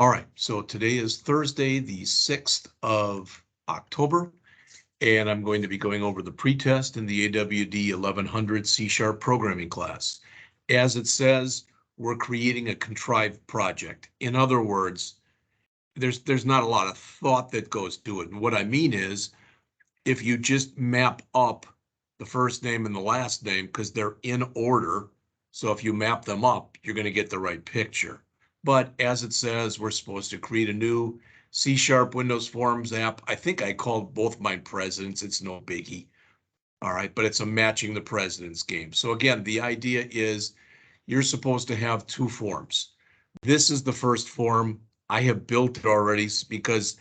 All right, so today is Thursday, the 6th of October, and I'm going to be going over the pretest in the AWD1000 C# programming class. As it says, we're creating a contrived project. In other words, there's not a lot of thought that goes to it. And what I mean is, if you just map up the first name and the last name, because they're in order, so if you map them up, you're going to get the right picture. But as it says, we're supposed to create a new C# Windows Forms app. I think I called both mine presidents. It's no biggie. All right, but it's a matching the presidents game. So again, the idea is you're supposed to have two forms. This is the first form. I have built it already because,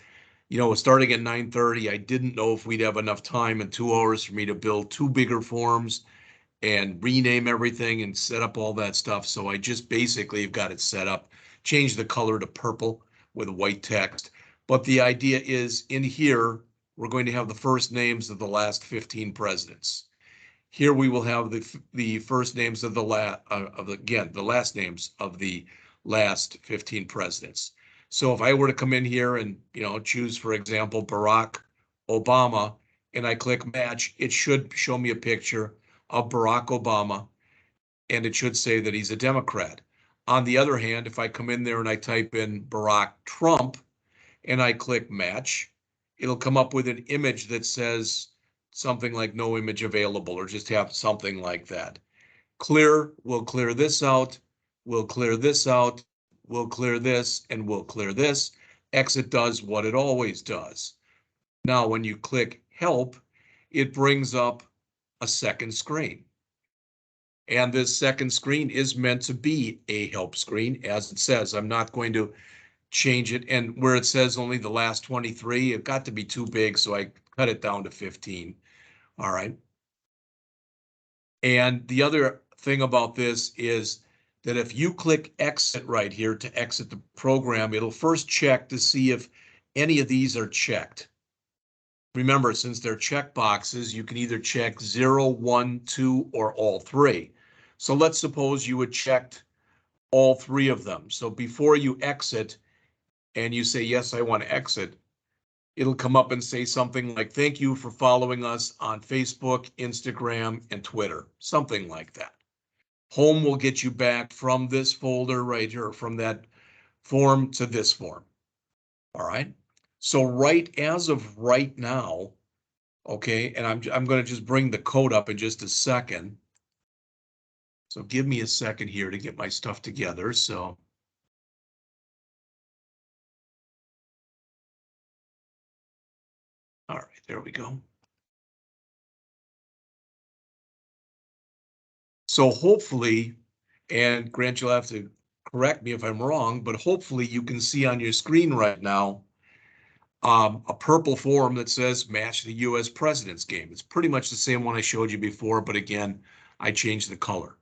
starting at 9:30, I didn't know if we'd have enough time in 2 hours for me to build two bigger forms and rename everything and set up all that stuff. So I just basically have got it set up, change the color to purple with white text. But the idea is in here, we're going to have the first names of the last 15 presidents. Here we will have the first names of the last names of the last 15 presidents. So if I were to come in here and choose, for example, Barack Obama, and I click match, it should show me a picture of Barack Obama, and it should say that he's a Democrat. On the other hand, if I come in there and I type in Barack Trump and I click match, it'll come up with an image that says something like no image available, or just have something like that. Clear, we'll clear this out, we'll clear this out, we'll clear this, and we'll clear this. Exit does what it always does. Now, when you click help, it brings up a second screen. And this second screen is meant to be a help screen, as it says. I'm not going to change it. And where it says only the last 23, it got to be too big, so I cut it down to 15. All right. And the other thing about this is that if you click exit right here to exit the program, it'll first check to see if any of these are checked. Remember, since they're check boxes, you can either check 0, 1, 2, or all three. So let's suppose you had checked all three of them. So before you exit and you say, yes, I want to exit, it'll come up and say something like, thank you for following us on Facebook, Instagram, and Twitter, something like that. Home will get you back from this folder right here, from that form to this form. All right. So right as of right now, okay, and I'm going to just bring the code up in just a second. So give me a second here to get my stuff together. So all right, there we go. So hopefully, and Grant, you'll have to correct me if I'm wrong, but hopefully you can see on your screen right now a purple form that says match the US president's game. It's pretty much the same one I showed you before, but again, I changed the color.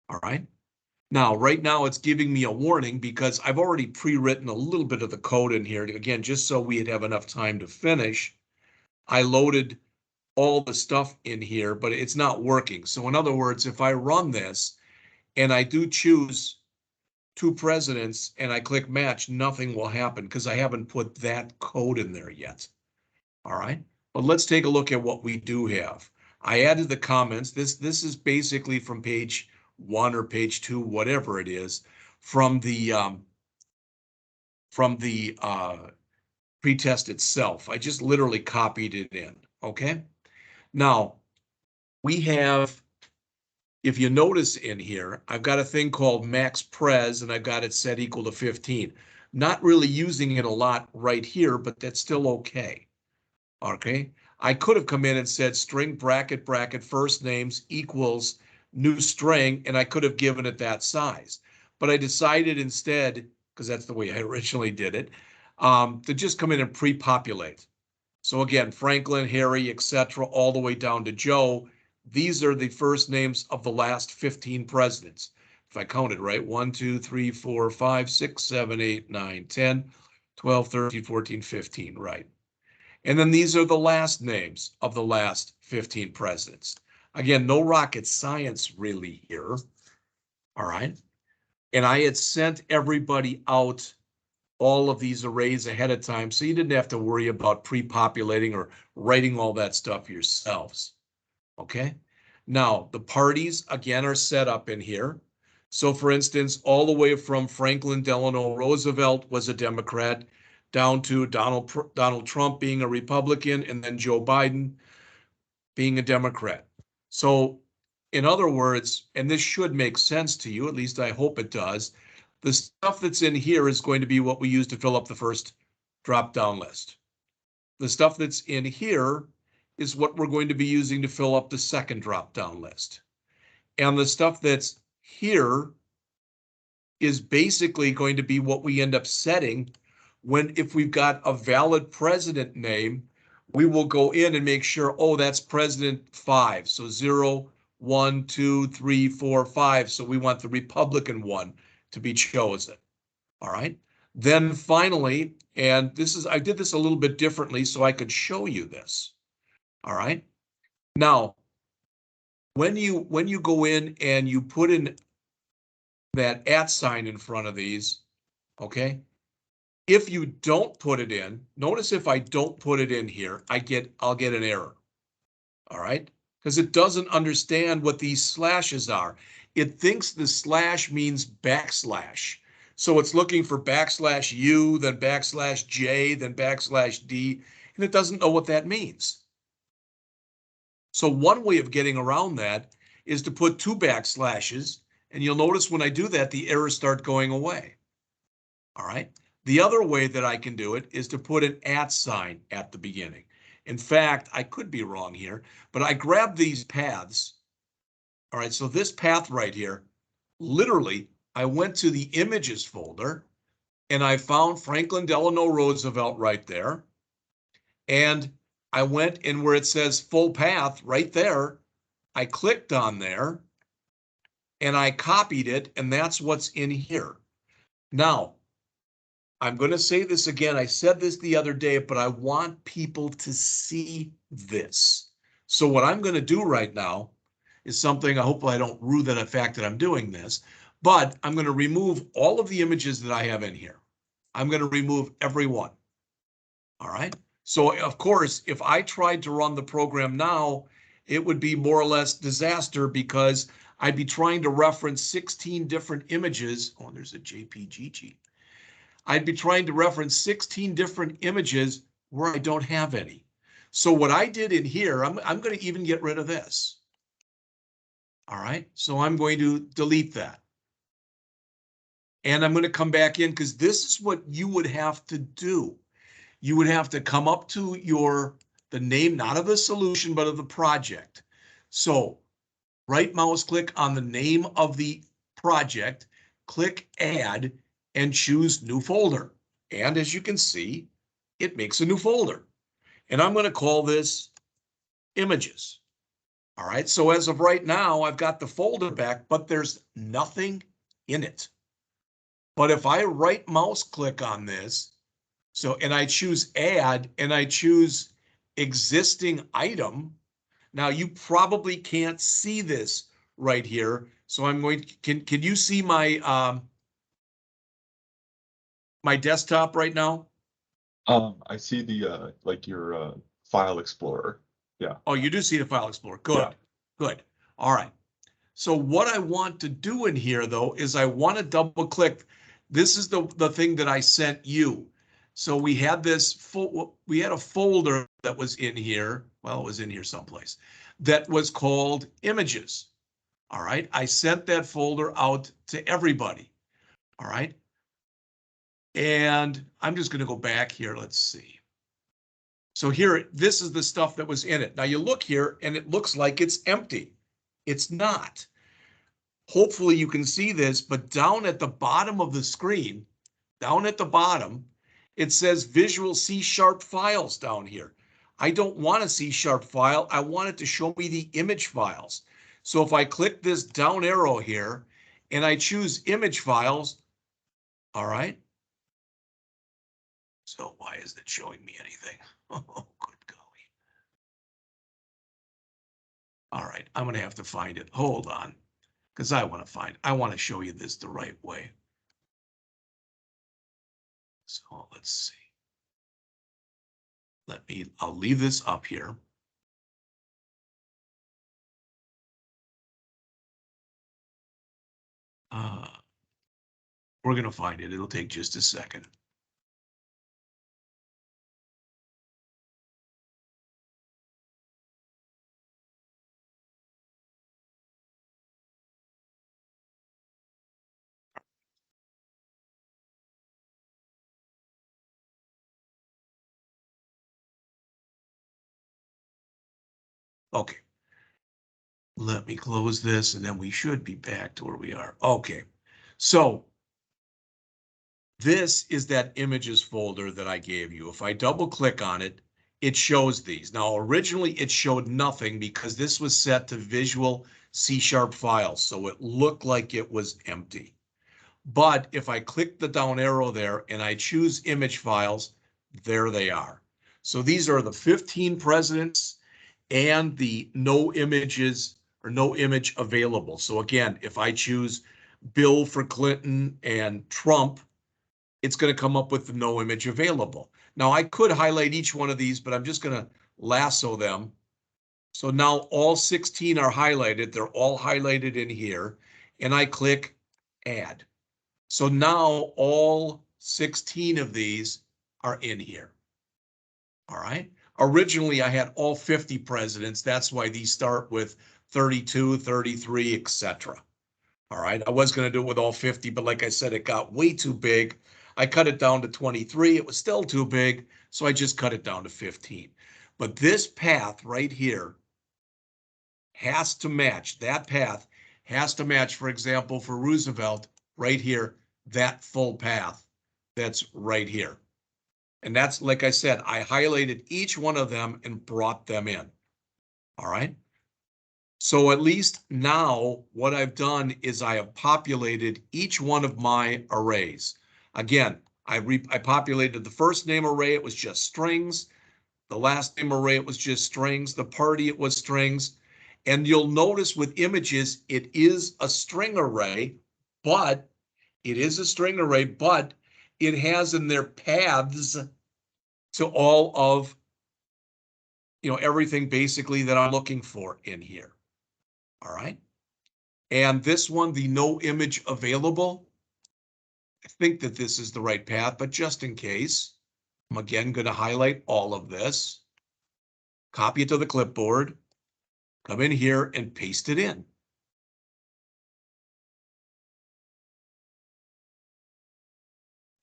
All right. Now, right now it's giving me a warning because I've already pre-written a little bit of the code in here. Again, just so we'd have enough time to finish, I loaded all the stuff in here, but it's not working. So in other words, if I run this and I do choose two presidents and I click match, nothing will happen because I haven't put that code in there yet. All right, but let's take a look at what we do have. I added the comments. This is basically from page 1 or page 2, whatever it is, from the pretest itself. I just literally copied it in. Okay. Now we have, if you notice in here, I've got a thing called max pres and I've got it set equal to 15. Not really using it a lot right here, but that's still okay. Okay. I could have come in and said string bracket bracket first names equals new string, and I could have given it that size. But I decided instead, because that's the way I originally did it, to just come in and pre-populate. So again, Franklin, Harry, etc., all the way down to Joe. These are the first names of the last 15 presidents. If I counted right, 1, 2, 3, 4, 5, 6, 7, 8, 9, 10, 12, 13, 14, 15, right. And then these are the last names of the last 15 presidents. Again, no rocket science really here. All right. And I had sent everybody out all of these arrays ahead of time, so you didn't have to worry about pre-populating or writing all that stuff yourselves. Okay? Now, the parties, again, are set up in here. So, for instance, all the way from Franklin Delano Roosevelt was a Democrat, down to Donald Trump being a Republican, and then Joe Biden being a Democrat. So, in other words, and this should make sense to you, at least I hope it does, the stuff that's in here is going to be what we use to fill up the first drop-down list. The stuff that's in here is what we're going to be using to fill up the second drop-down list. And the stuff that's here is basically going to be what we end up setting when, if we've got a valid president name, we will go in and make sure, oh, that's President 5. So 0, 1, 2, 3, 4, 5. So we want the Republican one to be chosen. All right. Then finally, and I did this a little bit differently so I could show you this. All right. Now, when you go in and you put in that @ sign in front of these, okay? If you don't put it in, notice if I don't put it in here, I'll get an error. All right? Because it doesn't understand what these slashes are. It thinks the slash means backslash. So it's looking for \U, then \J, then \D, and it doesn't know what that means. So one way of getting around that is to put 2 backslashes, and you'll notice when I do that, the errors start going away. All right. The other way that I can do it is to put an @ sign at the beginning. In fact, I could be wrong here, but I grabbed these paths. All right, so this path right here, literally, I went to the images folder and I found Franklin Delano Roosevelt right there. And I went in where it says full path right there. I clicked on there and I copied it, and that's what's in here. Now, I'm going to say this again. I said this the other day, but I want people to see this. So what I'm going to do right now is something, I hope I don't rue the fact that I'm doing this, but I'm going to remove all of the images that I have in here. I'm going to remove every one. All right. So of course, if I tried to run the program now, it would be more or less disaster because I'd be trying to reference 16 different images. Oh, there's a JPGG. I'd be trying to reference 16 different images where I don't have any. So what I did in here, I'm going to even get rid of this. All right, so I'm going to delete that. And I'm going to come back in because this is what you would have to do. You would have to come up to the name, not of the solution, but of the project. So right mouse click on the name of the project, click add, and choose new folder. And as you can see, it makes a new folder. And I'm going to call this images. All right, so as of right now, I've got the folder back, but there's nothing in it. But if I right mouse click on this, and I choose add and I choose existing item, now you probably can't see this right here. So I'm going to, can you see my my desktop right now? I see the like your file explorer. Yeah. Oh, you do see the file explorer. Good. Yeah. Good. All right. So what I want to do in here though is I want to double click. This is the thing that I sent you. So we had we had a folder that was in here. Well, it was in here someplace that was called images. All right. I sent that folder out to everybody. All right. And I'm just going to go back here. Let's see. So here, this is the stuff that was in it. Now you look here and it looks like it's empty. It's not. Hopefully you can see this, but down at the bottom of the screen, down at the bottom, it says Visual C# files down here. I don't want a C# file. I want it to show me the image files. So if I click this down arrow here and I choose image files, all right. So why is it showing me anything? Oh, good golly. All right, I'm going to have to find it. Hold on, because I want to show you this the right way. So let's see. I'll leave this up here. We're going to find it. It'll take just a second. Okay. Let me close this and then we should be back to where we are. Okay. So this is that images folder that I gave you. If I double click on it, it shows these. Now, originally it showed nothing because this was set to visual C# files. So it looked like it was empty. But if I click the down arrow there and I choose image files, there they are. So these are the 15 presidents and the no images or no image available. So again, if I choose Bill for Clinton and Trump, it's going to come up with the no image available. Now I could highlight each one of these, but I'm just going to lasso them. So now all 16 are highlighted. They're all highlighted in here. And I click add. So now all 16 of these are in here. All right. Originally, I had all 50 presidents. That's why these start with 32, 33, etc. All right. I was going to do it with all 50, but like I said, it got way too big. I cut it down to 23. It was still too big, so I just cut it down to 15. But this path right here has to match. That path has to match, for example, for Roosevelt, right here, that full path that's right here. And that's, like I said, I highlighted each one of them and brought them in. All right. So at least now what I've done is I have populated each one of my arrays. Again, I populated the first name array. It was just strings. The last name array, it was just strings. The party, it was strings. And you'll notice with images, it is a string array, but it has in their paths to all of, everything basically that I'm looking for in here. All right. And this one, the no image available, I think that this is the right path, but just in case, I'm again going to highlight all of this, copy it to the clipboard, come in here and paste it in.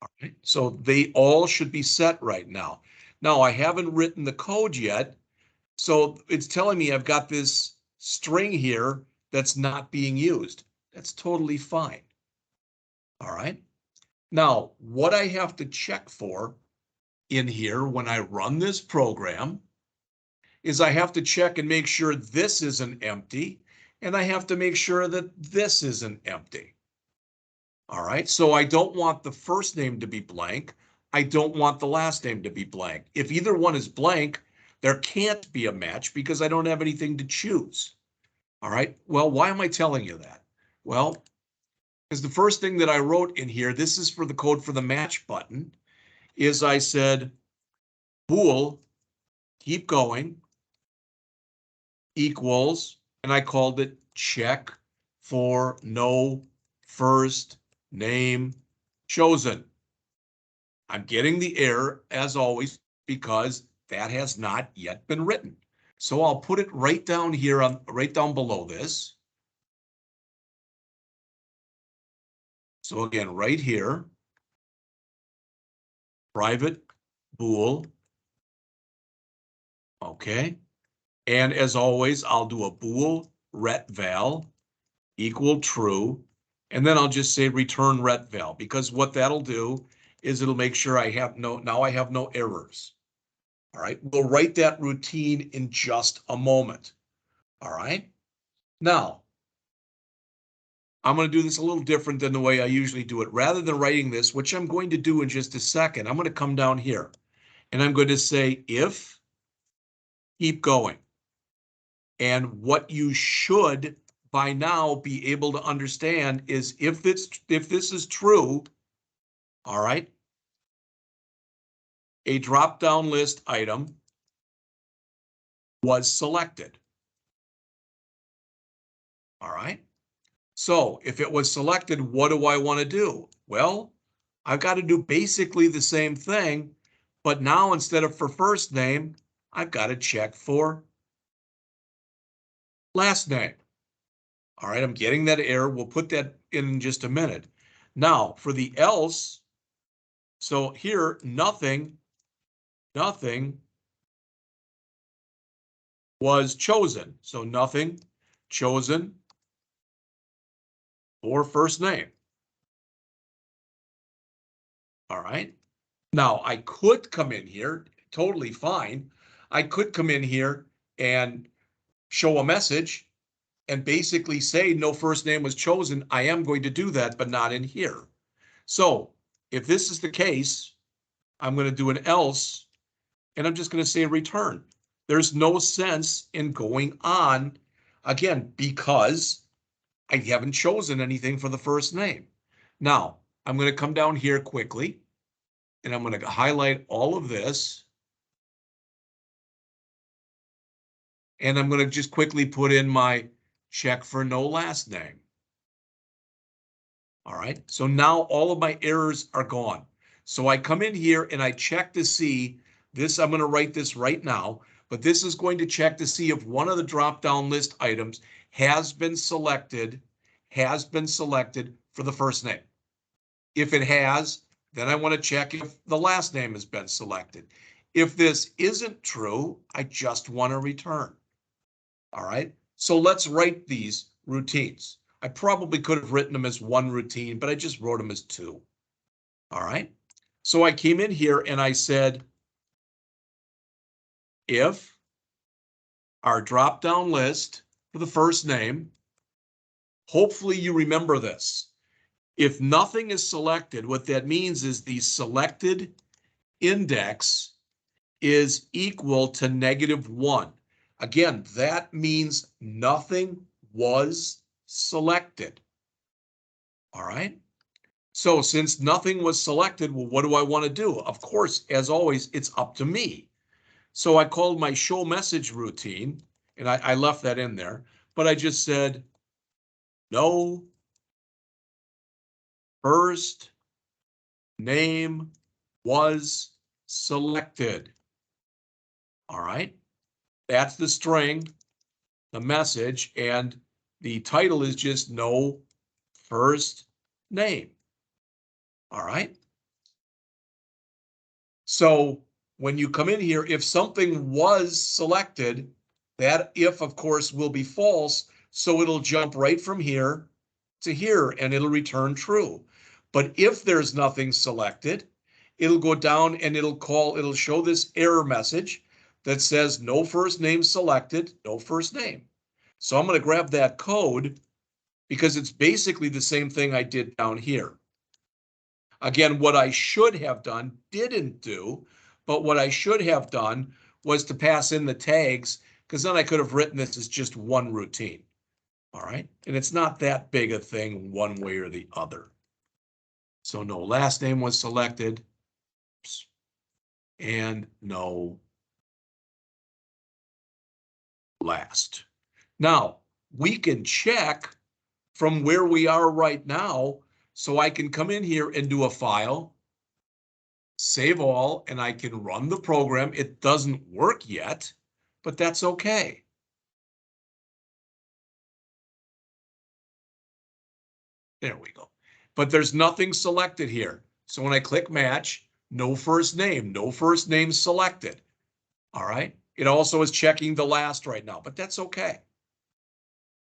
All right. So they all should be set right now. Now I haven't written the code yet. So it's telling me I've got this string here that's not being used. That's totally fine. All right. Now, what I have to check for in here when I run this program is I have to check and make sure this isn't empty, and I have to make sure that this isn't empty. All right. So I don't want the first name to be blank. I don't want the last name to be blank. If either one is blank, there can't be a match because I don't have anything to choose. All right. Well, why am I telling you that? Well, because the first thing that I wrote in here, this is for the code for the match button, is I said, bool, keep going, equals, and I called it check for no first name chosen. I'm getting the error as always because that has not yet been written. So I'll put it right down here right down below this. So again, right here, private bool. Okay. And as always, I'll do a bool ret val equal true. And then I'll just say return ret val, because what that'll do is it'll make sure I have now I have no errors. All right. We'll write that routine in just a moment. All right. Now, I'm going to do this a little different than the way I usually do it. Rather than writing this, which I'm going to do in just a second, I'm going to come down here and I'm going to say if, keep going. And what you should by now be able to understand is if this is true, all right, a drop-down list item was selected. All right. So if it was selected, what do I want to do? Well, I've got to do basically the same thing, but now instead of for first name, I've got to check for last name. All right, I'm getting that error. We'll put that in just a minute. Now for the else, so here, nothing was chosen. So nothing chosen for first name. All right. Now I could come in here, totally fine. I could come in here and show a message and basically say no first name was chosen. I am going to do that, but not in here. So if this is the case, I'm going to do an else, and I'm just going to say return. There's no sense in going on, again, because I haven't chosen anything for the first name. Now, I'm going to come down here quickly, and I'm going to highlight all of this. And I'm going to just quickly put in my check for no last name. All right, so now all of my errors are gone. So I come in here and I check to see this. I'm going to write this right now, but this is going to check to see if one of the drop-down list items has been selected for the first name. If it has, then I want to check if the last name has been selected. If this isn't true, I just want to return. All right, so let's write these routines. I probably could have written them as one routine, but I just wrote them as two. All right, so I came in here and I said, if our drop-down list for the first name, hopefully you remember this. If nothing is selected, what that means is the selected index is equal to -1. Again, that means nothing was selected. All right. So since nothing was selected, well, what do I want to do? Of course, as always, it's up to me. So I called my show message routine, and I left that in there, but I just said, no first name was selected. All right. That's the string, the message, and the title is just no first name. All right. So when you come in here, if something was selected, that if, of course, will be false. So it'll jump right from here to here and it'll return true. But if there's nothing selected, it'll go down and it'll show this error message that says no first name selected, no first name. So I'm going to grab that code because it's basically the same thing I did down here. Again, what I should have done, didn't do, but what I should have done was to pass in the tags, because then I could have written this as just one routine. All right, and it's not that big a thing one way or the other. So no last name was selected, and no last. Now, we can check from where we are right now, so I can come in here and do a file, save all, and I can run the program. It doesn't work yet, but that's okay. There we go. But there's nothing selected here. So when I click match, no first name selected. All right. It also is checking the last right now, but that's okay.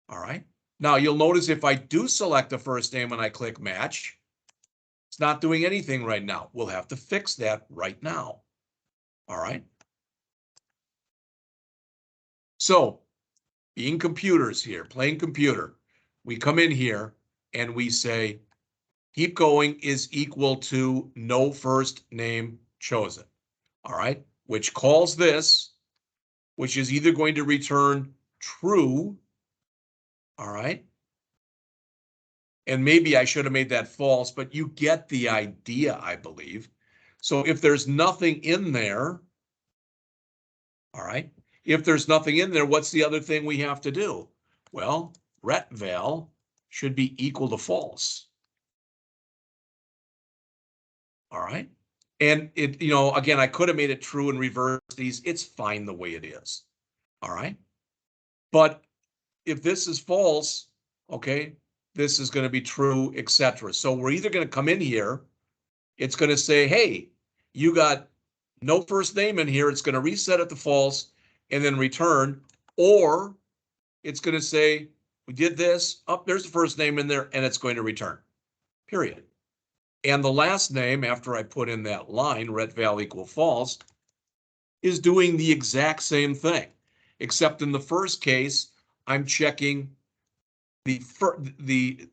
All right. Now you'll notice if I do select a first name and I click match, it's not doing anything right now. We'll have to fix that right now. All right. So being computers here, playing computer, we come in here and we say, keep going is equal to no first name chosen. All right, which calls this, which is either going to return true. All right. And maybe I should have made that false, but you get the idea, I believe. So if there's nothing in there, all right, if there's nothing in there, what's the other thing we have to do? Well, ret val should be equal to false. All right. And it, again, I could have made it true and reverse these. It's fine the way it is. All right. But if this is false, okay, this is going to be true, etc. So we're either going to come in here, it's going to say, hey, you got no first name in here. It's going to reset it to false and then return, or it's going to say, we did this, there's the first name in there, and it's going to return, period. And the last name, after I put in that line, ret val equal false, is doing the exact same thing, except in the first case, I'm checking that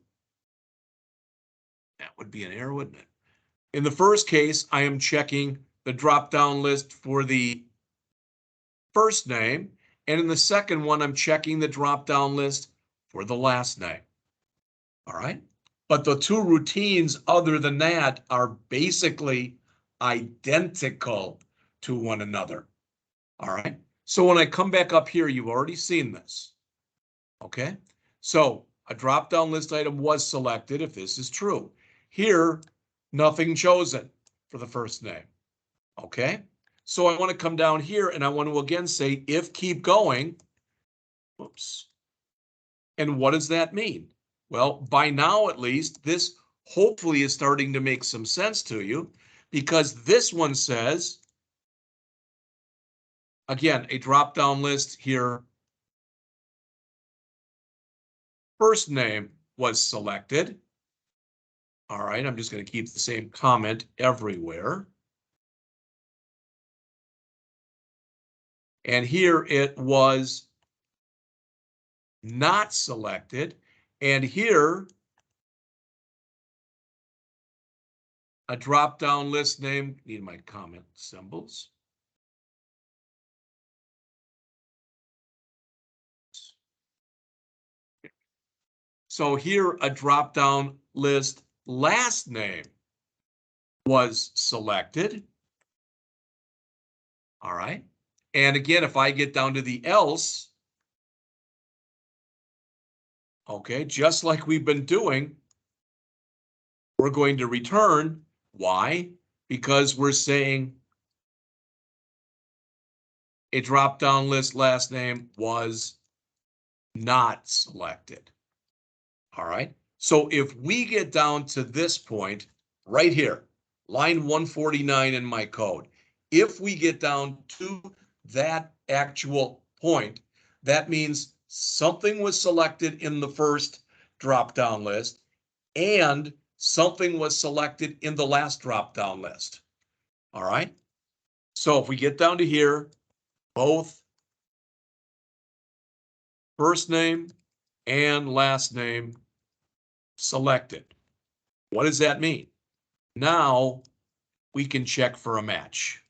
would be an error, wouldn't it? In the first case, I am checking the drop-down list for the first name, and in the second one, I'm checking the drop-down list for the last name. All right? But the two routines other than that are basically identical to one another. All right? So when I come back up here, you've already seen this. Okay? So a drop-down list item was selected if this is true. Here, nothing chosen for the first name. Okay? So I want to come down here and I want to again say if keep going. Oops. And what does that mean? Well, by now at least, this hopefully is starting to make some sense to you, because this one says, again, a drop-down list here. First name was selected. All right, I'm just going to keep the same comment everywhere. And here it was not selected. And here, a drop-down list name, need my comment symbols. So here, a drop-down list last name was selected. All right. And again, if I get down to the else, okay, just like we've been doing, we're going to return. Why? Because we're saying a drop-down list last name was not selected. All right. So if we get down to this point right here, line 149 in my code, if we get down to that actual point, that means something was selected in the first drop-down list and something was selected in the last drop-down list. All right. So if we get down to here, both first name and last name selected. What does that mean? Now we can check for a match.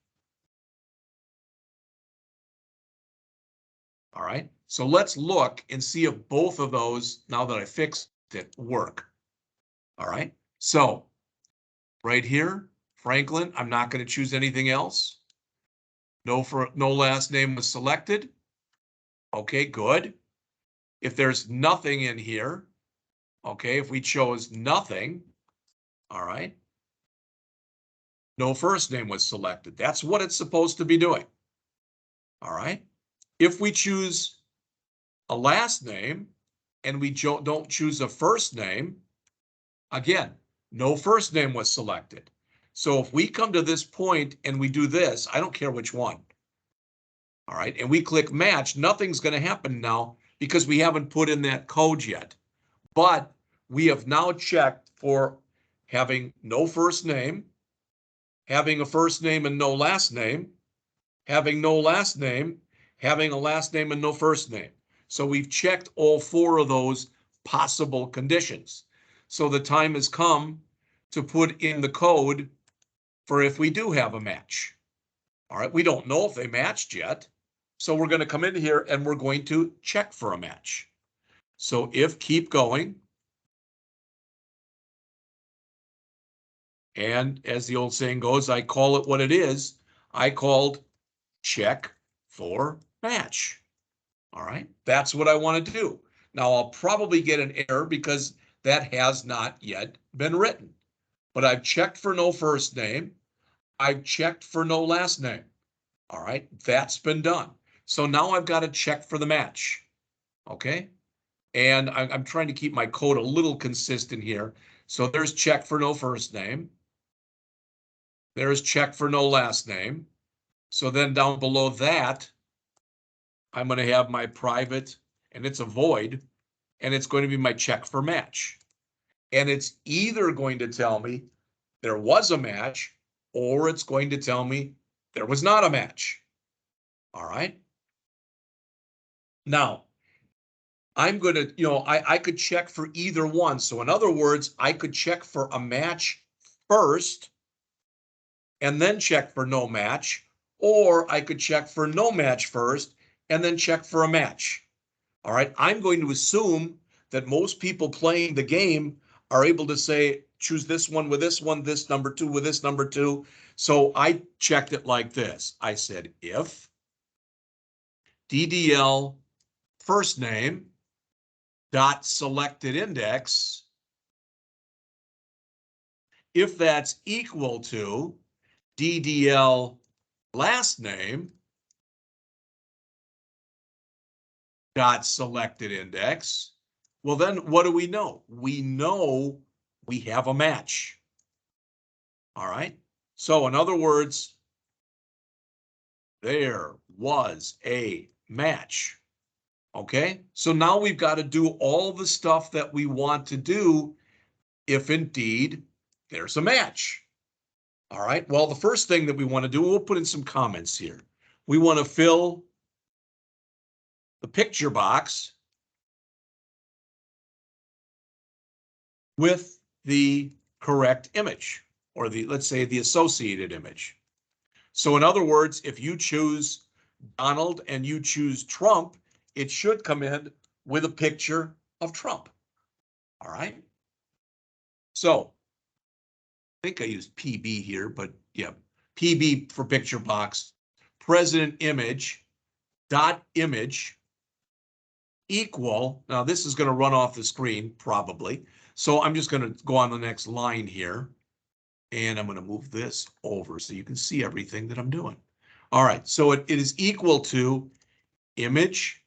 All right, so let's look and see if both of those, now that I fixed it, work. All right, so right here, Franklin, I'm not going to choose anything else. No last name was selected. Okay, good. If there's nothing in here, okay, if we chose nothing, all right, no first name was selected. That's what it's supposed to be doing. All right. If we choose a last name and we don't choose a first name, again, no first name was selected. So if we come to this point and we do this, I don't care which one. All right. And we click match, nothing's going to happen now because we haven't put in that code yet. But we have now checked for having no first name, having a first name and no last name, having no last name, having a last name and no first name. So we've checked all four of those possible conditions. So the time has come to put in the code for if we do have a match. All right, we don't know if they matched yet. So we're going to come in here and we're going to check for a match. So if keep going, And as the old saying goes, I call it what it is. I called check for match. All right, that's what I want to do. Now I'll probably get an error because that has not yet been written. But I've checked for no first name. I've checked for no last name. All right, that's been done. So now I've got to check for the match. Okay, and I'm trying to keep my code a little consistent here. So there's check for no first name. There's check for no last name. So then down below that, I'm going to have my private, and it's a void, and it's going to be my check for match. And it's either going to tell me there was a match, or it's going to tell me there was not a match. All right. Now, I'm going to, I could check for either one. So in other words, I could check for a match first and then check for no match, or I could check for no match first and then check for a match. All right, I'm going to assume that most people playing the game are able to say, choose this one with this one, this number two with this number two. So I checked it like this. I said, if DDL first name dot selected index, if that's equal to DDL last name dot selected index, well then what do we know? We know we have a match. All right. So in other words, there was a match. Okay. So now we've got to do all the stuff that we want to do if indeed there's a match. All right. Well, the first thing that we want to do, we'll put in some comments here. We want to fill the picture box with the correct image, or let's say the associated image. So in other words, if you choose Donald and you choose Trump, it should come in with a picture of Trump. All right. So I think I used PB here, but yeah, PB for picture box, president image dot image equal. Now this is going to run off the screen probably. So I'm just going to go on the next line here. And I'm going to move this over so you can see everything that I'm doing. All right, so it is equal to image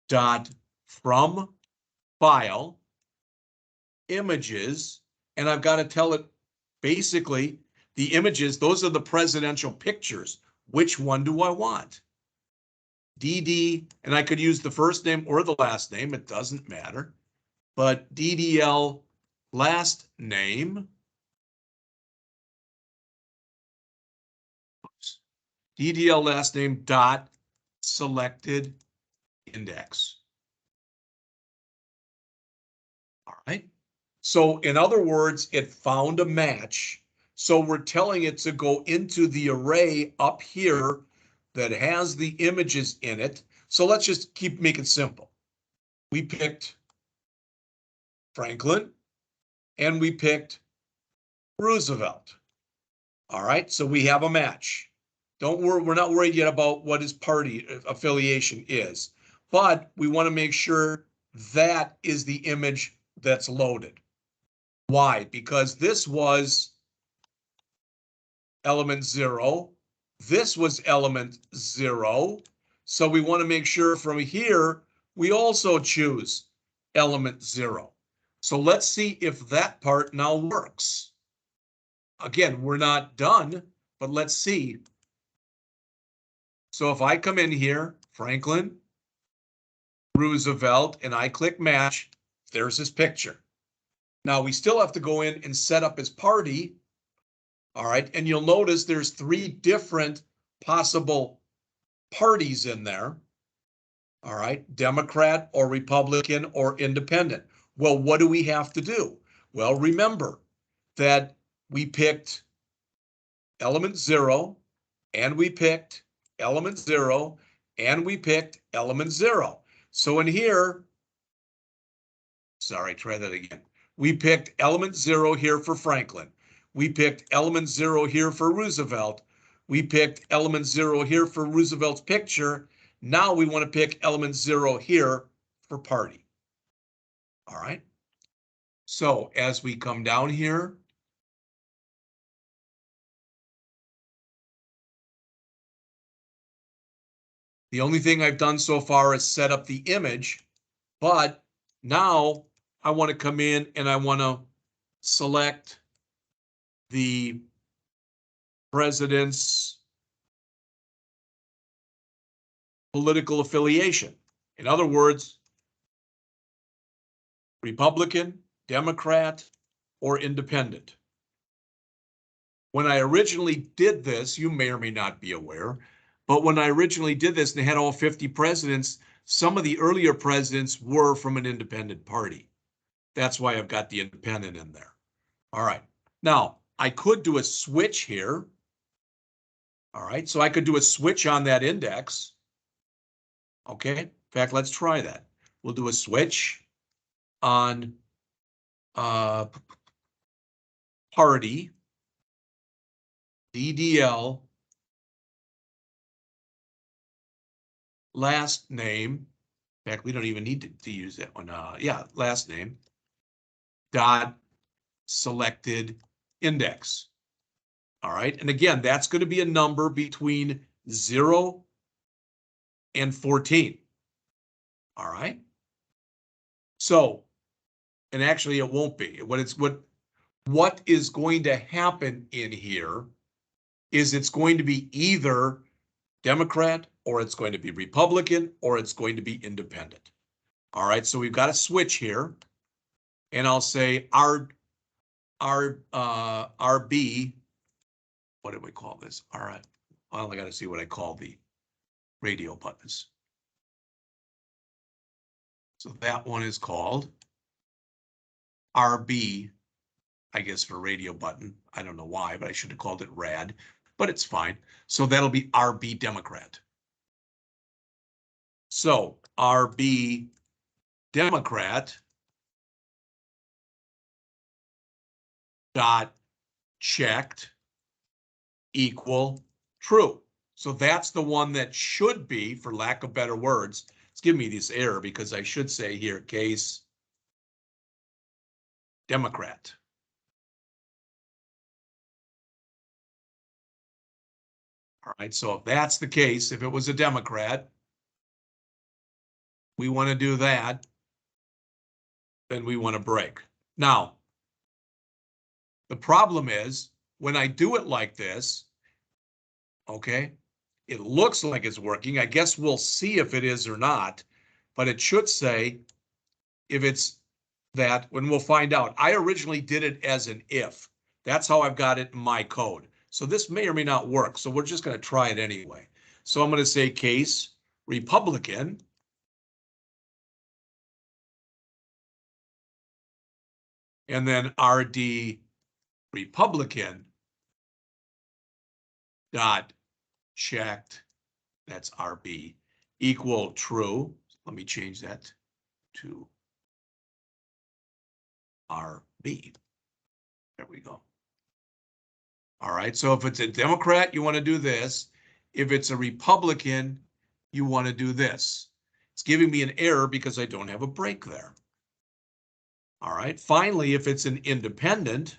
dot from file images, and I've got to tell it basically the images, those are the presidential pictures. Which one do I want? DD, and I could use the first name or the last name, it doesn't matter, but DDL last name, DDL last name dot selected index. All right. So in other words, it found a match. So we're telling it to go into the array up here that has the images in it. So let's just make it simple. We picked Franklin and we picked Roosevelt. All right. So we have a match. Don't worry, we're not worried yet about what his party affiliation is, but we want to make sure that is the image that's loaded. Why? Because this was element 0. This was element 0. So we want to make sure from here, we also choose element 0. So let's see if that part now works. Again, we're not done, but let's see. So if I come in here, Franklin, Roosevelt, and I click match, there's his picture. Now we still have to go in and set up his party. All right, and you'll notice there's 3 different possible parties in there. All right, Democrat or Republican or Independent. Well, what do we have to do? Well, remember that we picked element 0 and we picked element 0 and we picked element 0. So in here, sorry, try that again. We picked element 0 here for Franklin. We picked element 0 here for Roosevelt. We picked element 0 here for Roosevelt's picture. Now we want to pick element 0 here for party. All right. So as we come down here, the only thing I've done so far is set up the image, but now I want to come in and I want to select the president's political affiliation. In other words, Republican, Democrat, or Independent. When I originally did this, you may or may not be aware, but when I originally did this and they had all 50 presidents, some of the earlier presidents were from an independent party. That's why I've got the independent in there. All right. Now, I could do a switch here. All right. So I could do a switch on that index. Okay. In fact, let's try that. We'll do a switch on party, DDL, last name. In fact, we don't even need to use that one. Yeah, last name, dot selected index. All right. And again, that's going to be a number between 0 and 14. All right. So, and actually it won't be. What is going to happen in here is it's going to be either Democrat or it's going to be Republican or it's going to be independent. All right, so we've got a switch here, and I'll say RB. What did we call this? All right, well, I got to see what I call the radio buttons. So that one is called RB, I guess, for radio button. I don't know why, but I should have called it RAD, but it's fine. So that'll be RB Democrat. So RB Democrat dot checked equal true. So that's the one that should be, for lack of better words, it's giving me this error because I should say here case Democrat. All right, so if that's the case, if it was a Democrat, we want to do that, then we want to break. Now, the problem is when I do it like this, okay, it looks like it's working. I guess we'll see if it is or not, but it should say if it's that when we'll find out. I originally did it as an if. That's how I've got it in my code. So this may or may not work. So we're just going to try it anyway. So I'm going to say case Republican. And then RD Republican dot checked, that's RB, equal true. Let me change that to RB. There we go. All right, so if it's a Democrat, you want to do this. If it's a Republican, you want to do this. It's giving me an error because I don't have a break there. All right, finally, if it's an independent,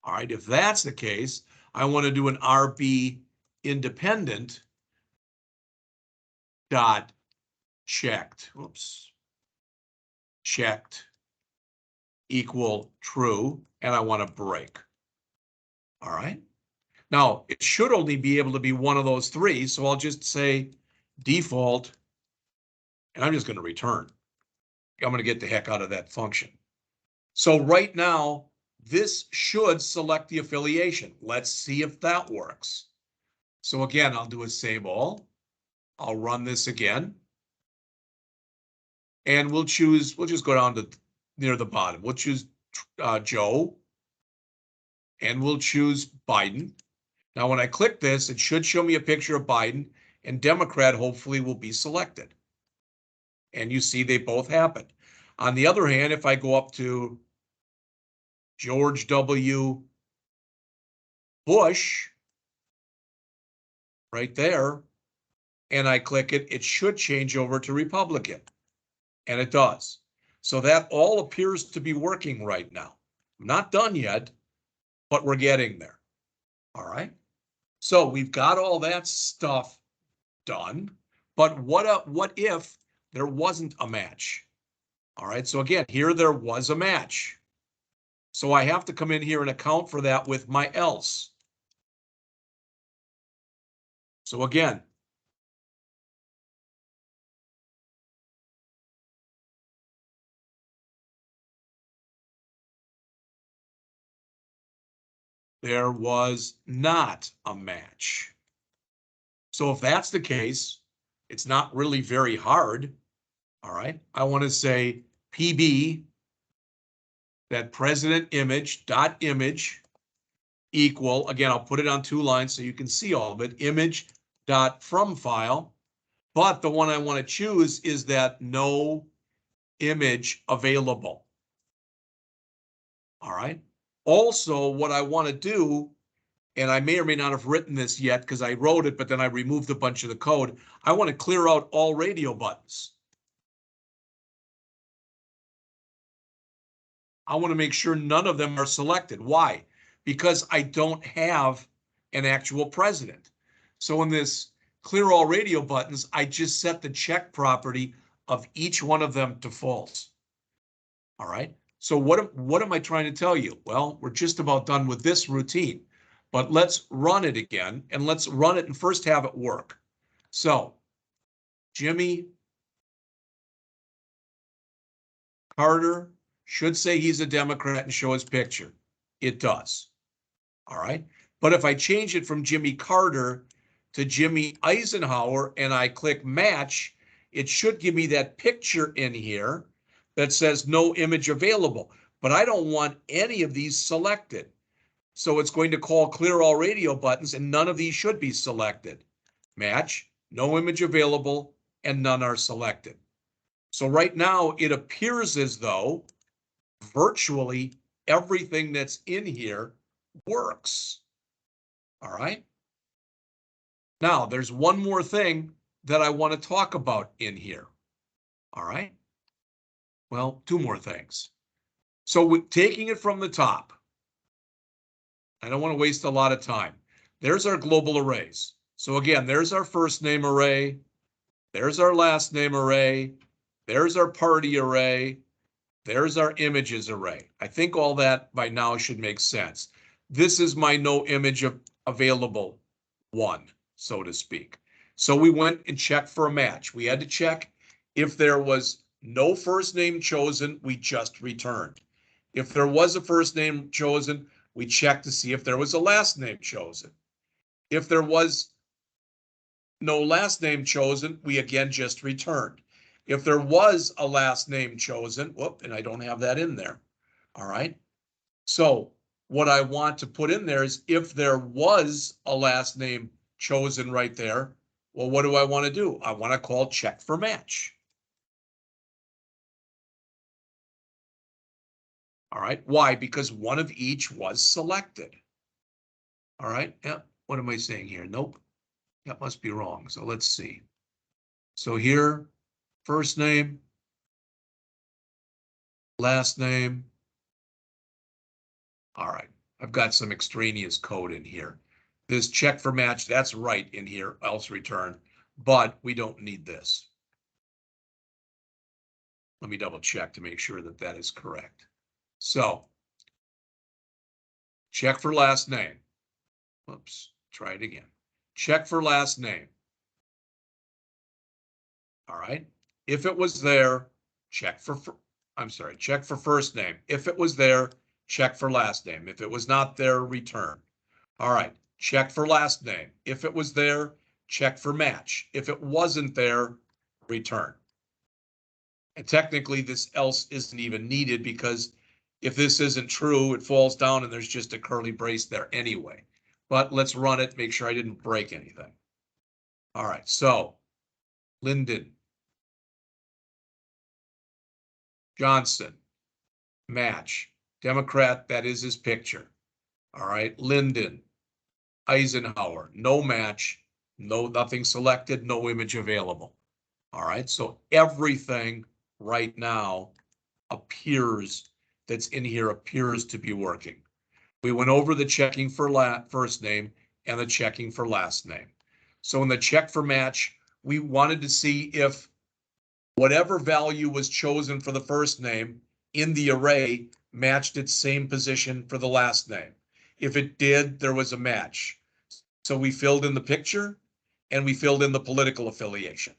all right, if that's the case, I want to do an RB independent dot checked, whoops, checked equal true, and I want to break. All right. Now, it should only be able to be one of those three, so I'll just say default, and I'm just going to return. I'm going to get the heck out of that function. So right now, this should select the affiliation. Let's see if that works. So again, I'll do a save all. I'll run this again. And we'll just go down to near the bottom. We'll choose Joe. And we'll choose Biden. Now, when I click this, it should show me a picture of Biden, and Democrat hopefully will be selected. And you see they both happen. On the other hand, if I go up to George W. Bush right there, and I click it, it should change over to Republican. And it does. So that all appears to be working right now. Not done yet, but we're getting there. All right. So we've got all that stuff done, but what if there wasn't a match? All right. So again, here there was a match. So I have to come in here and account for that with my else. So again, there was not a match. So if that's the case, it's not really very hard. All right. I want to say PB, that president image dot image equal, again, I'll put it on 2 lines so you can see all of it, image dot from file. But the one I want to choose is that no image available. All right. Also, what I want to do, and I may or may not have written this yet because I wrote it, but then I removed a bunch of the code. I want to clear out all radio buttons. I want to make sure none of them are selected. Why? Because I don't have an actual president. So in this clear all radio buttons, I just set the check property of each one of them to false. All right. So what am I trying to tell you? Well, we're just about done with this routine, but let's run it again, and let's run it and first have it work. So Jimmy Carter should say he's a Democrat and show his picture. It does. All right. But if I change it from Jimmy Carter to Jimmy Eisenhower and I click match, it should give me that picture in here that says no image available. But I don't want any of these selected. So it's going to call clear all radio buttons and none of these should be selected. Match, no image available, and none are selected. So right now it appears as though virtually everything that's in here works. All right. Now there's one more thing that I want to talk about in here. All right. Well, 2 more things. So taking it from the top, I don't want to waste a lot of time. There's our global arrays. So again, there's our first name array. There's our last name array. There's our party array. There's our images array. I think all that by now should make sense. This is my no image available one, so to speak. So we went and checked for a match. We had to check if there was no first name chosen, we just returned. If there was a first name chosen, we checked to see if there was a last name chosen. If there was no last name chosen, we again just returned. If there was a last name chosen, whoop, and I don't have that in there. All right. So what I want to put in there is if there was a last name chosen right there, well, what do I want to do? I want to call check for match. All right. Why? Because one of each was selected. All right. Yeah. What am I saying here? Nope. That must be wrong. So let's see. So here, first name, last name. All right. I've got some extraneous code in here. This check for match, that's right in here, else return, but we don't need this. Let me double check to make sure that that is correct. So check for last name. Oops, try it again. Check for last name. All right. If it was there, check for first name. If it was there, check for last name. If it was not there, return. All right. Check for last name. If it was there, check for match. If it wasn't there, return. And technically this else isn't even needed because if this isn't true, it falls down and there's just a curly brace there anyway. But let's run it, make sure I didn't break anything. All right, so Lyndon, Johnson, match. Democrat, that is his picture. All right, Lyndon, Eisenhower, no match, nothing selected, no image available. All right, so everything right now appears that's in here appears to be working. We went over the checking for first name and the checking for last name. So in the check for match, we wanted to see if whatever value was chosen for the first name in the array matched its same position for the last name. If it did, there was a match. So we filled in the picture and we filled in the political affiliation.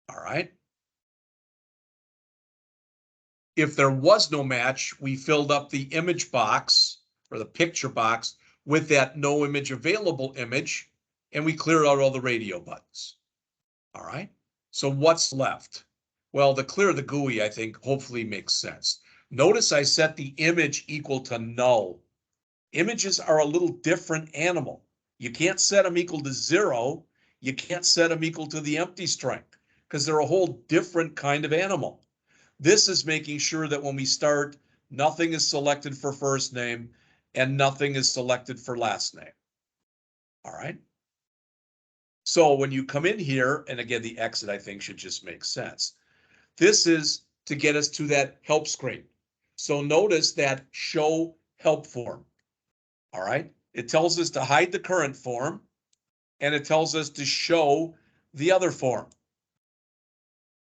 All right. If there was no match, we filled up the image box or the picture box with that no image available image, and we cleared out all the radio buttons. All right. So what's left? Well, to clear the GUI, I think hopefully makes sense. Notice I set the image equal to null. Images are a little different animal. You can't set them equal to 0. You can't set them equal to the empty string because they're a whole different kind of animal. This is making sure that when we start, nothing is selected for first name and nothing is selected for last name. All right. So when you come in here, and again, the exit I think should just make sense. This is to get us to that help screen. So notice that show help form. All right. It tells us to hide the current form and it tells us to show the other form.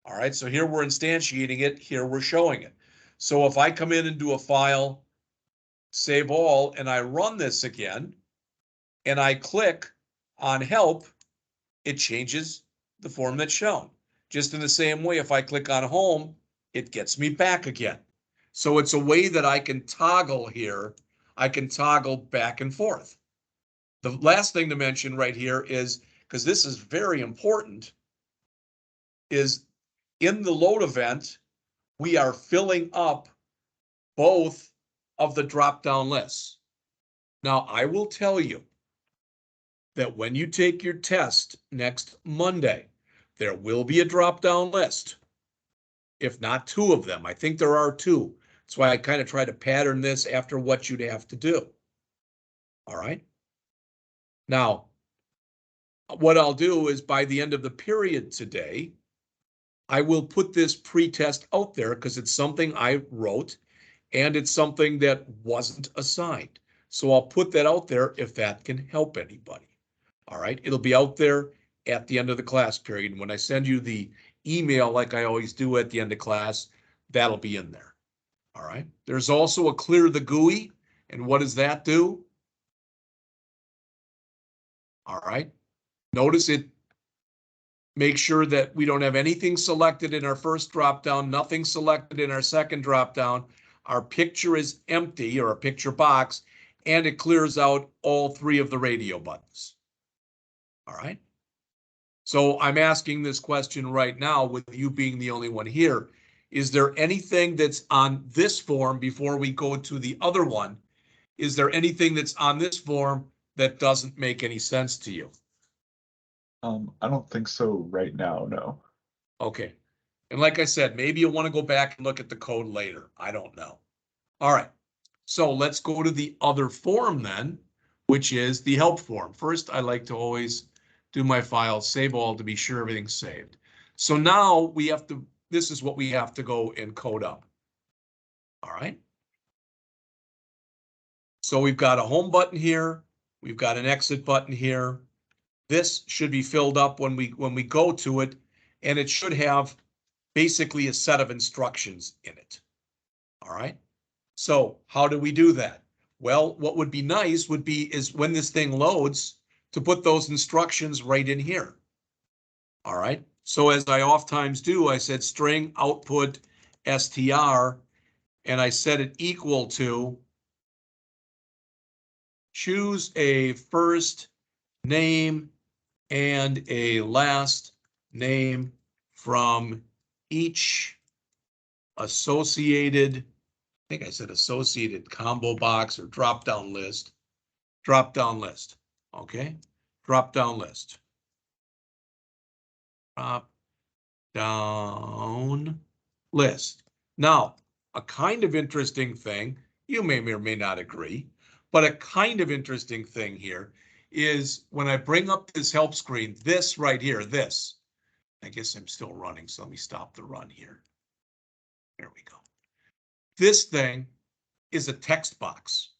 All right. So here we're instantiating it. Here we're showing it. So if I come in and do a file, save all, and I run this again, and I click on help, it changes the form that's shown. Just in the same way, if I click on home, it gets me back again. So it's a way that I can toggle here. I can toggle back and forth. The last thing to mention right here is, because this is very important, is in the load event, we are filling up both of the drop-down lists. Now, I will tell you that when you take your test next Monday, there will be a drop-down list. If not two of them, I think there are two. That's why I kind of try to pattern this after what you'd have to do. All right. Now, what I'll do is by the end of the period today, I will put this pretest out there because it's something I wrote and it's something that wasn't assigned. So I'll put that out there if that can help anybody. All right, it'll be out there at the end of the class period. And when I send you the email, like I always do at the end of class, that'll be in there. All right, there's also a clear the GUI. And what does that do? All right, notice it makes sure that we don't have anything selected in our first drop down, nothing selected in our second drop down. Our picture is empty, or a picture box, and it clears out all three of the radio buttons. All right. So I'm asking this question right now with you being the only one here. Is there anything that's on this form before we go to the other one? Is there anything that's on this form that doesn't make any sense to you? I don't think so right now, no. Okay. And like I said, maybe you want to go back and look at the code later. I don't know. All right. So let's go to the other form then, which is the help form. First, I like to always do my file, save all to be sure everything's saved. So now we have to, this is what we have to go and code up. All right. So we've got a home button here. We've got an exit button here. This should be filled up when we go to it, and it should have basically a set of instructions in it. All right. So how do we do that? Well, what would be nice would be is when this thing loads to put those instructions right in here. All right. So as I oftentimes do, I said string output str, and I set it equal to choose a first name and a last name from each associated, I think I said associated combo box or drop-down list. Drop-down list. Okay. Drop-down list. Drop-down list. Now, a kind of interesting thing, you may or may not agree, but a kind of interesting thing here is when I bring up this help screen, this right here, this, I guess I'm still running, so let me stop the run here. There we go. This thing is a text box.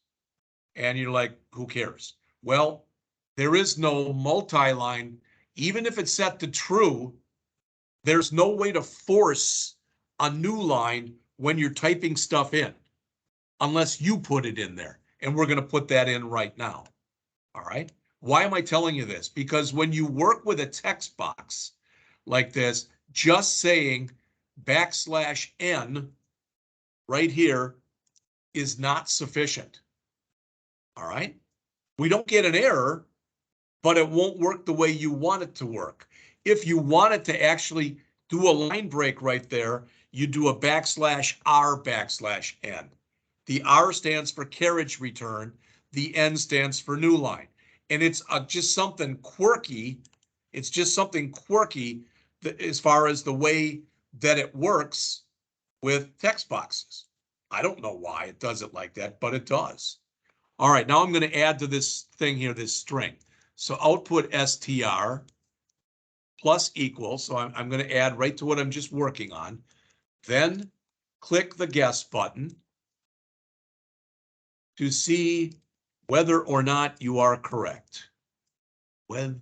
And you're like, who cares? Well, there is no multi-line. Even if it's set to true, there's no way to force a new line when you're typing stuff in, unless you put it in there. And we're going to put that in right now. All right. Why am I telling you this? Because when you work with a text box like this, just saying \n right here is not sufficient. All right. We don't get an error, but it won't work the way you want it to work. If you want it to actually do a line break right there, you do a \r\n. The R stands for carriage return. The N stands for new line. And it's just something quirky. It's just something quirky as far as the way that it works with text boxes. I don't know why it does it like that, but it does. All right, now I'm going to add to this thing here, this string. So output str plus equals, so I'm going to add right to what I'm just working on. Then click the guess button to see whether or not you are correct. Whether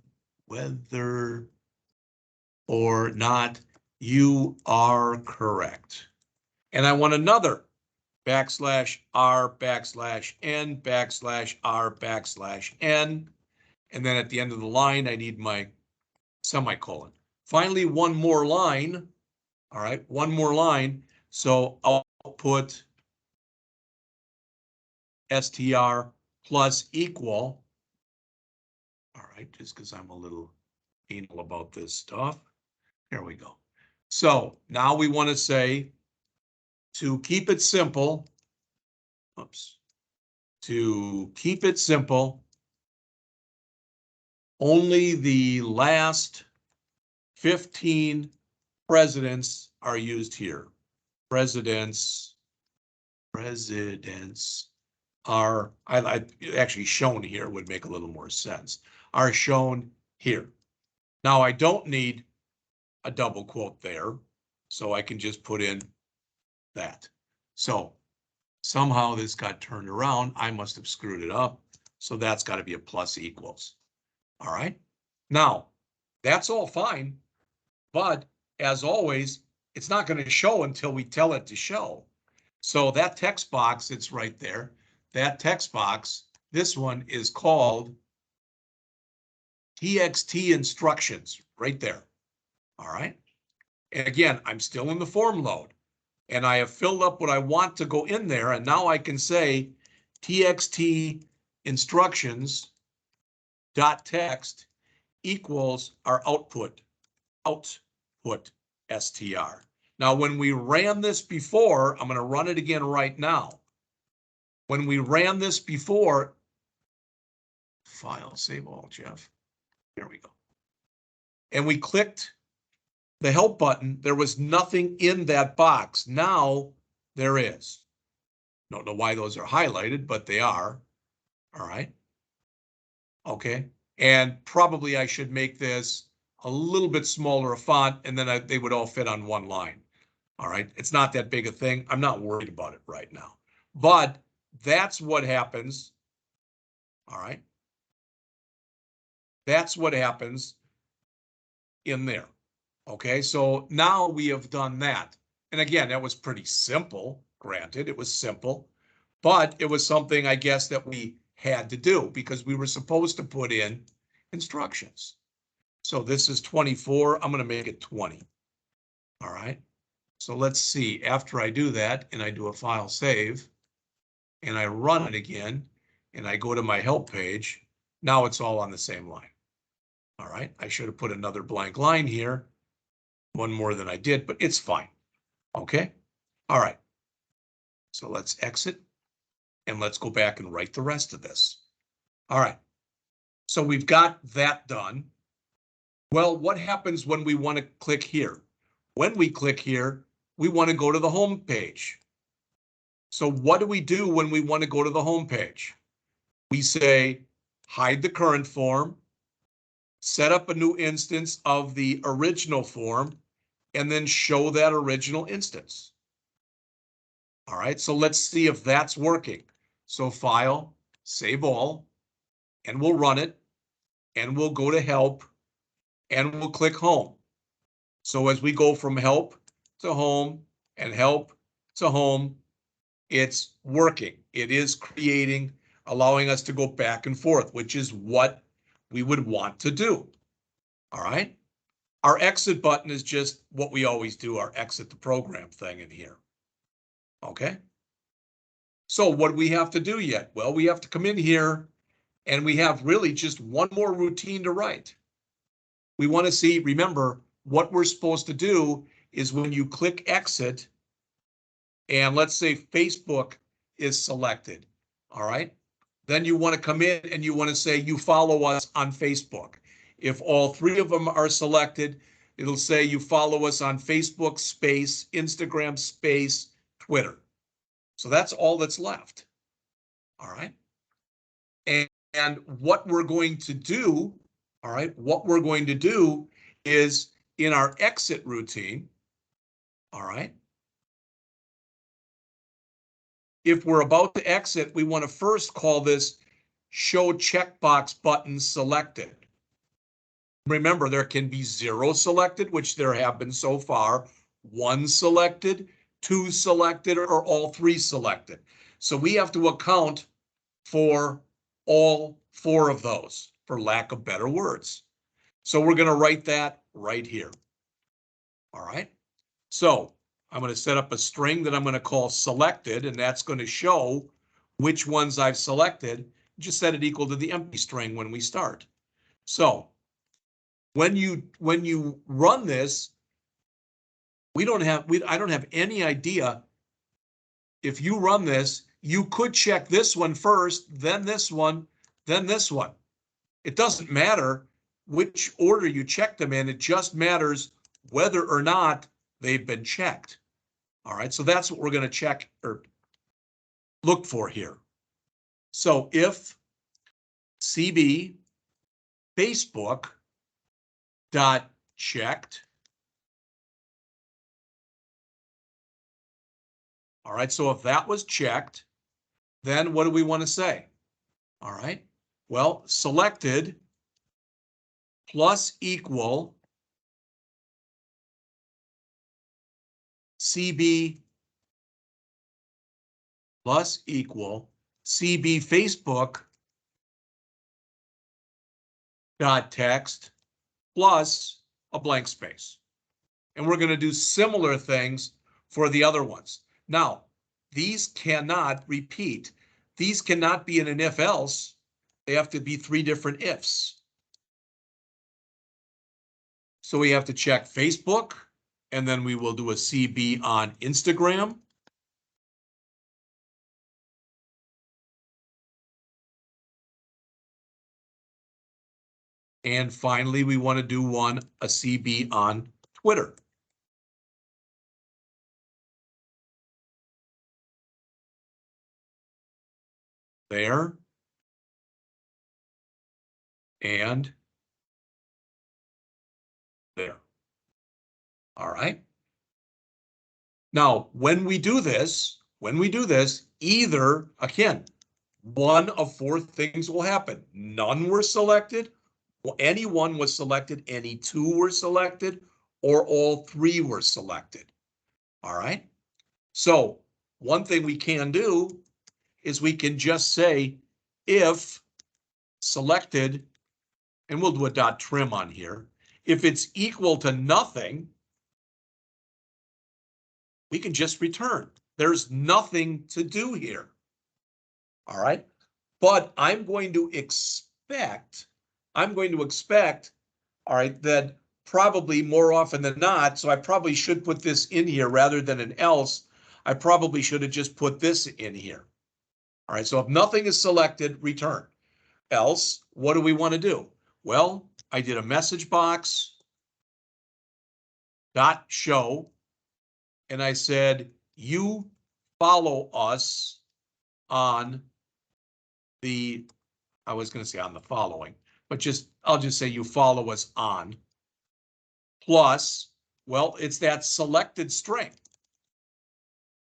or not you are correct. And I want another \r\n\n. And then at the end of the line, I need my semicolon. Finally, one more line. All right, one more line. So I'll put str plus equal. All right, just because I'm a little anal about this stuff. Here we go. So now we want to say, to keep it simple, to keep it simple, only the last 15 presidents are used here. Presidents are, I actually shown here would make a little more sense, are shown here. Now I don't need a double quote there, so I can just put in that. So somehow this got turned around. I must have screwed it up. So that's got to be a plus equals. All right. Now that's all fine, but as always, it's not going to show until we tell it to show. So that text box, it's right there. That text box, this one is called TXT instructions right there. All right. And again, I'm still in the form load and I have filled up what I want to go in there. And now I can say TXT instructions dot text equals our output str. Now, when we ran this before, I'm going to run it again right now. When we ran this before, file, save all, Jeff. Here we go. And we clicked the help button, there was nothing in that box. Now there is. Don't know why those are highlighted, but they are. All right. Okay. And probably I should make this a little bit smaller a font, and then they would all fit on one line. All right. It's not that big a thing. I'm not worried about it right now. But that's what happens. All right. That's what happens in there. Okay, so now we have done that. And again, that was pretty simple. Granted, it was simple, but it was something, I guess, that we had to do because we were supposed to put in instructions. So this is 24. I'm going to make it 20. All right. So let's see. After I do that and I do a file save and I run it again and I go to my help page, now it's all on the same line. All right. I should have put another blank line here. One more than I did, but it's fine. Okay. All right. So let's exit and let's go back and write the rest of this. All right. So we've got that done. Well, what happens when we want to click here? When we click here, we want to go to the home page. So what do we do when we want to go to the home page? We say, hide the current form, set up a new instance of the original form, and then show that original instance. All right, so let's see if that's working. So File, Save All, and we'll run it, and we'll go to Help, and we'll click Home. So as we go from Help to Home and Help to Home, it's working. It is creating, allowing us to go back and forth, which is what we would want to do. All right. Our exit button is just what we always do, our exit the program thing in here. Okay. So what do we have to do yet? Well, we have to come in here and we have really just one more routine to write. We want to see, remember, what we're supposed to do is when you click exit, and let's say Facebook is selected, all right? Then you want to come in and you want to say you follow us on Facebook. If all three of them are selected, it'll say you follow us on Facebook space, Instagram space, Twitter. So that's all that's left, all right? And what we're going to do, all right, what we're going to do is in our exit routine, all right, if we're about to exit, we want to first call this show checkbox button selected. Remember, there can be 0 selected, which there have been so far, 1 selected, 2 selected, or all 3 selected. So we have to account for all 4 of those, for lack of better words. So we're going to write that right here. All right. So I'm going to set up a string that I'm going to call selected, and that's going to show which ones I've selected. Just set it equal to the empty string when we start. So when you run this, I don't have any idea. If you run this, you could check this one first, then this one, then this one. It doesn't matter which order you check them in. It just matters whether or not they've been checked. All right, so that's what we're going to check or look for here. So if CB Facebook dot checked. All right, so if that was checked, then what do we want to say? All right, well, selected plus equal CB plus equal CB Facebook dot text plus a blank space. And we're going to do similar things for the other ones. Now, these cannot repeat. These cannot be in an if else. They have to be 3 different ifs. So we have to check Facebook, and then we will do a CB on Instagram. And finally, we want to do a CB on Twitter. There. And there. All right. Now, when we do this, either, again, one of 4 things will happen. None were selected, any 1 was selected, any 2 were selected, or all 3 were selected. All right. So one thing we can do is we can just say if selected, and we'll do a dot trim on here. If it's equal to nothing, we can just return. There's nothing to do here. All right. But I'm going to expect, all right, that probably more often than not, so I probably should put this in here rather than an else. I probably should have just put this in here. All right, so if nothing is selected, return. Else, what do we want to do? Well, I did a message box dot show, and I said, you follow us on the, I was going to say on the following, but I'll just say you follow us on, plus, well, it's that selected string.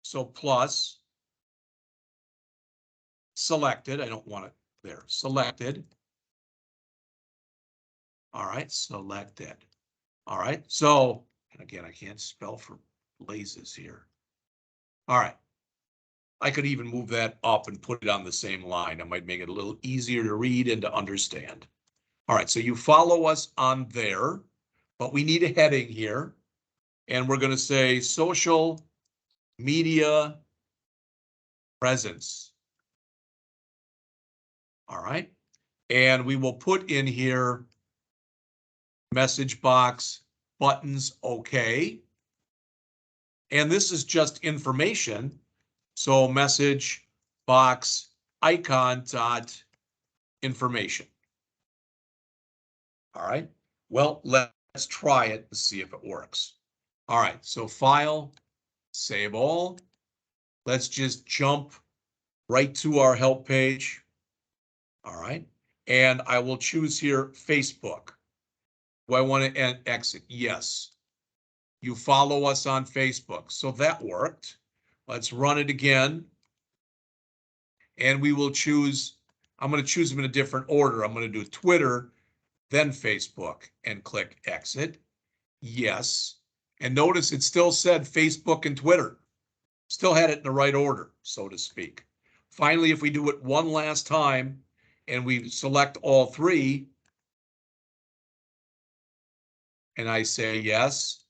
So plus selected, I don't want it there, selected. All right, selected. All right, so, and again, I can't spell for blazes here. All right. I could even move that up and put it on the same line. I might make it a little easier to read and to understand. All right, so you follow us on there, but we need a heading here. And we're going to say social media presence. All right. And we will put in here message box buttons okay. And this is just information. So message box icon dot information. All right. Well, let's try it and see if it works. All right. So file, save all. Let's just jump right to our help page. All right. And I will choose here Facebook. Do I want to exit? Yes. You follow us on Facebook. So that worked. Let's run it again. And we will choose, I'm going to choose them in a different order. I'm going to do Twitter, then Facebook, and click exit. Yes. And notice it still said Facebook and Twitter. Still had it in the right order, so to speak. Finally, if we do it one last time and we select all three, and I say yes,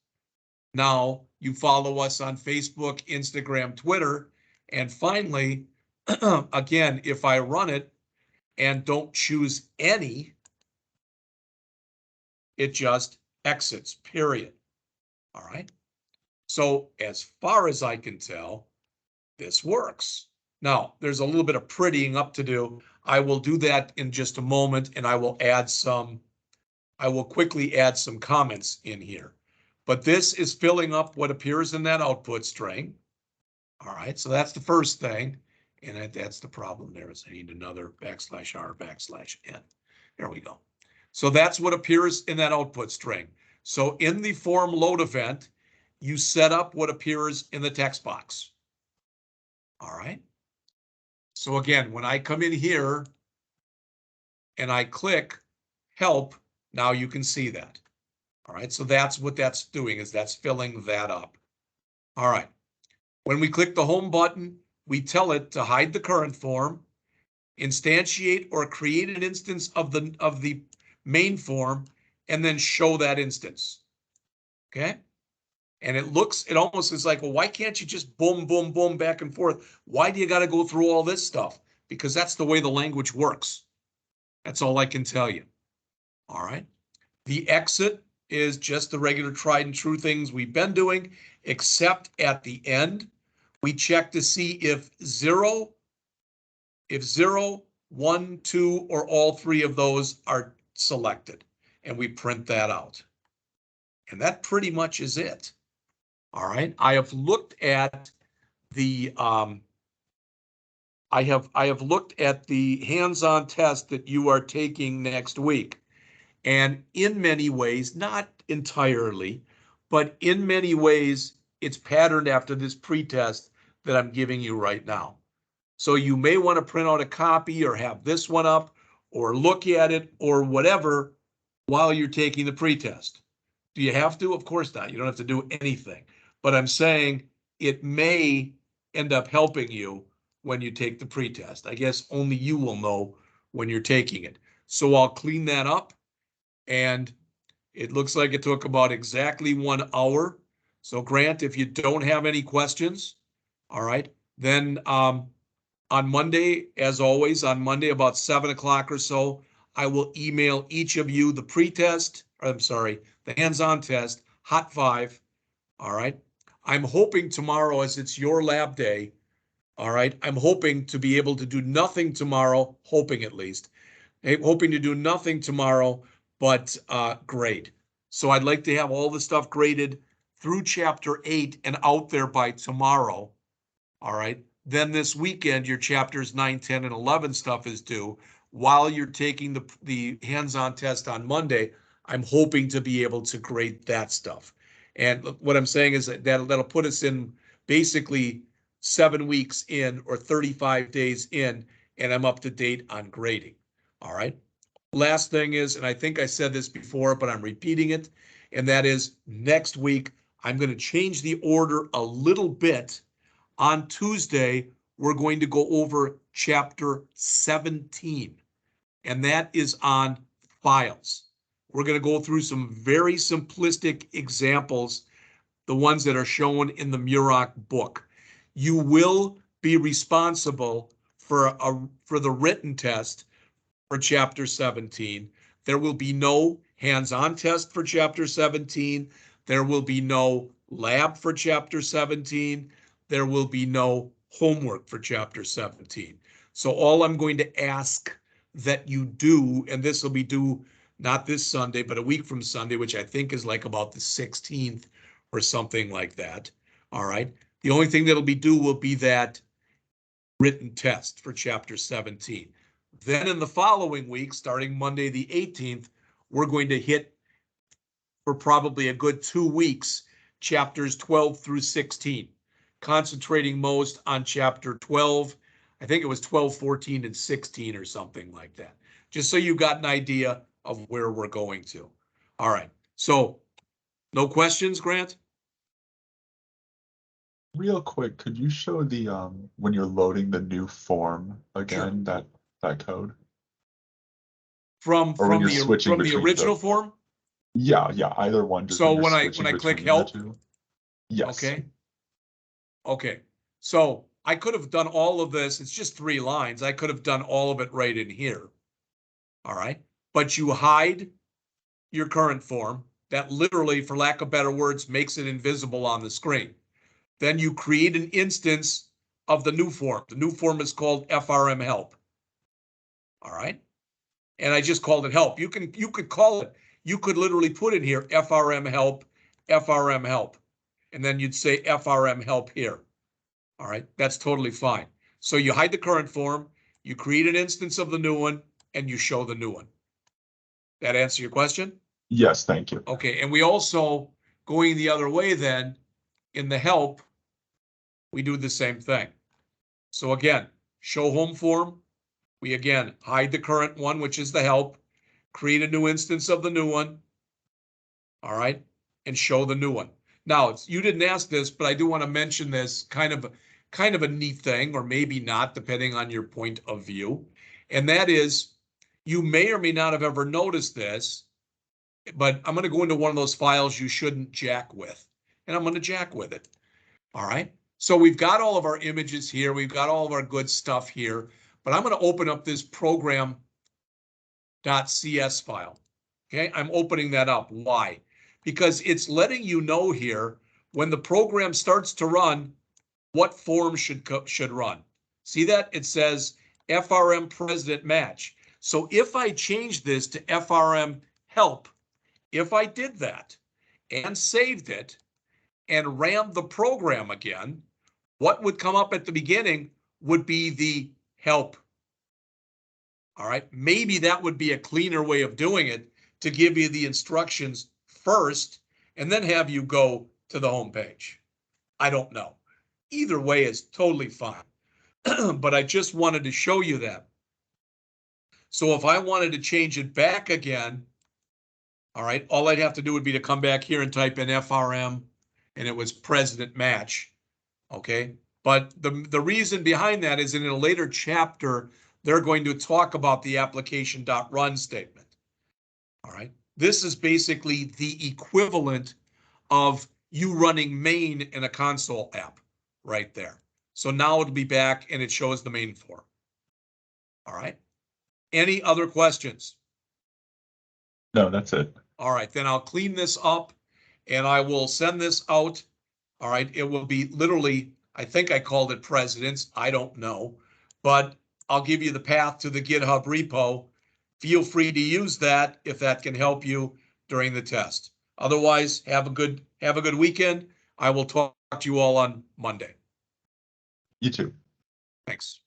now you follow us on Facebook, Instagram, Twitter, and finally, again, if I run it and don't choose any, it just exits, period. All right. So as far as I can tell, this works. Now, there's a little bit of prettying up to do. I will do that in just a moment, and I will quickly add some comments in here. But this is filling up what appears in that output string. All right, so that's the first thing. And that's the problem there, is I need another \r\n. There we go. So that's what appears in that output string. So in the form load event, you set up what appears in the text box. All right. So again, when I come in here and I click help, now you can see that. All right, so that's what that's doing, is that's filling that up. All right. When we click the home button, we tell it to hide the current form, instantiate or create an instance of the main form, and then show that instance. Okay. And it almost is like, well, why can't you just boom, boom, boom, back and forth? Why do you got to go through all this stuff? Because that's the way the language works. That's all I can tell you. All right. The exit is just the regular tried and true things we've been doing, except at the end, we check to see if 0, 1, 2, or all three of those are selected, and we print that out. And that pretty much is it. All right. I have looked at the I have looked at the hands-on test that you are taking next week. And in many ways, not entirely, but in many ways, it's patterned after this pretest that I'm giving you right now. So you may want to print out a copy or have this one up or look at it or whatever while you're taking the pretest. Do you have to? Of course not. You don't have to do anything. But I'm saying it may end up helping you when you take the pretest. I guess only you will know when you're taking it. So I'll clean that up. And it looks like it took about exactly 1 hour. So Grant, if you don't have any questions, all right, then on Monday, as always, on Monday about 7 o'clock or so, I will email each of you the pretest, or I'm sorry, the hands-on test, hot 5. All right. I'm hoping tomorrow, as it's your lab day, all right, I'm hoping to be able to do nothing tomorrow, hoping at least, hoping to do nothing tomorrow, but grade. So I'd like to have all the stuff graded through chapter 8 and out there by tomorrow. All right. Then this weekend, your chapters 9, 10, and 11 stuff is due. While you're taking the hands-on test on Monday, I'm hoping to be able to grade that stuff. And what I'm saying is that that'll put us in basically 7 weeks in or 35 days in, and I'm up to date on grading. All right. Last thing is, and I think I said this before, but I'm repeating it, and that is next week, I'm going to change the order a little bit. On Tuesday, we're going to go over chapter 17, and that is on files. We're going to go through some very simplistic examples, the ones that are shown in the Muroc book. You will be responsible for the written test for chapter 17. There will be no hands-on test for chapter 17. There will be no lab for chapter 17. There will be no homework for chapter 17. So all I'm going to ask that you do, and this will be due not this Sunday, but a week from Sunday, which I think is like about the 16th or something like that. All right. The only thing that'll be due will be that written test for chapter 17. Then in the following week, starting Monday the 18th, we're going to hit for probably a good 2 weeks, chapters 12 through 16, concentrating most on chapter 12. I think it was 12, 14, and 16 or something like that, just so you got an idea of where we're going to. All right, so no questions, Grant? Real quick, could you show the when you're loading the new form again, that code? From Or when you're the switching from the between original form? Yeah, either one, just So when you're when switching I click between the help, two. Yes. okay. So I could have done all of this. It's just 3 lines. I could have done all of it right in here. All right. But you hide your current form. That literally, for lack of better words, makes it invisible on the screen. Then you create an instance of the new form. The new form is called FRM help. All right. And I just called it help. You could call it, you could literally put in here FRM help, FRM help. And then you'd say FRM help here. All right, that's totally fine. So you hide the current form, you create an instance of the new one, and you show the new one. That answer your question? Yes, thank you. Okay, and we also, going the other way then, in the help, we do the same thing. So again, show home form, we again hide the current one, which is the help, create a new instance of the new one, all right, and show the new one. Now, you didn't ask this, but I do want to mention this kind of a neat thing, or maybe not, depending on your point of view. And that is, you may or may not have ever noticed this, but I'm going to go into one of those files you shouldn't jack with, and I'm going to jack with it. All right. So we've got all of our images here. We've got all of our good stuff here, but I'm going to open up this program.cs file. Okay. I'm opening that up. Why? Because it's letting you know here when the program starts to run, what form should run. See that? It says FRM president match. So if I change this to FRM help, if I did that and saved it and ran the program again, what would come up at the beginning would be the help. All right, maybe that would be a cleaner way of doing it, to give you the instructions first and then have you go to the home page. I don't know. Either way is totally fine. But I just wanted to show you that. So if I wanted to change it back again, all right, all I'd have to do would be to come back here and type in FRM, and it was president match. Okay, but the reason behind that is in a later chapter, they're going to talk about the application.run statement. All right, this is basically the equivalent of you running main in a console app right there. So now it'll be back and it shows the main form. All right. Any other questions? No, that's it. All right, then I'll clean this up and I will send this out. All right, it will be literally, I think I called it presidents. I don't know, but I'll give you the path to the GitHub repo. Feel free to use that if that can help you during the test. Otherwise, have a good weekend. I will talk to you all on Monday. You too. Thanks.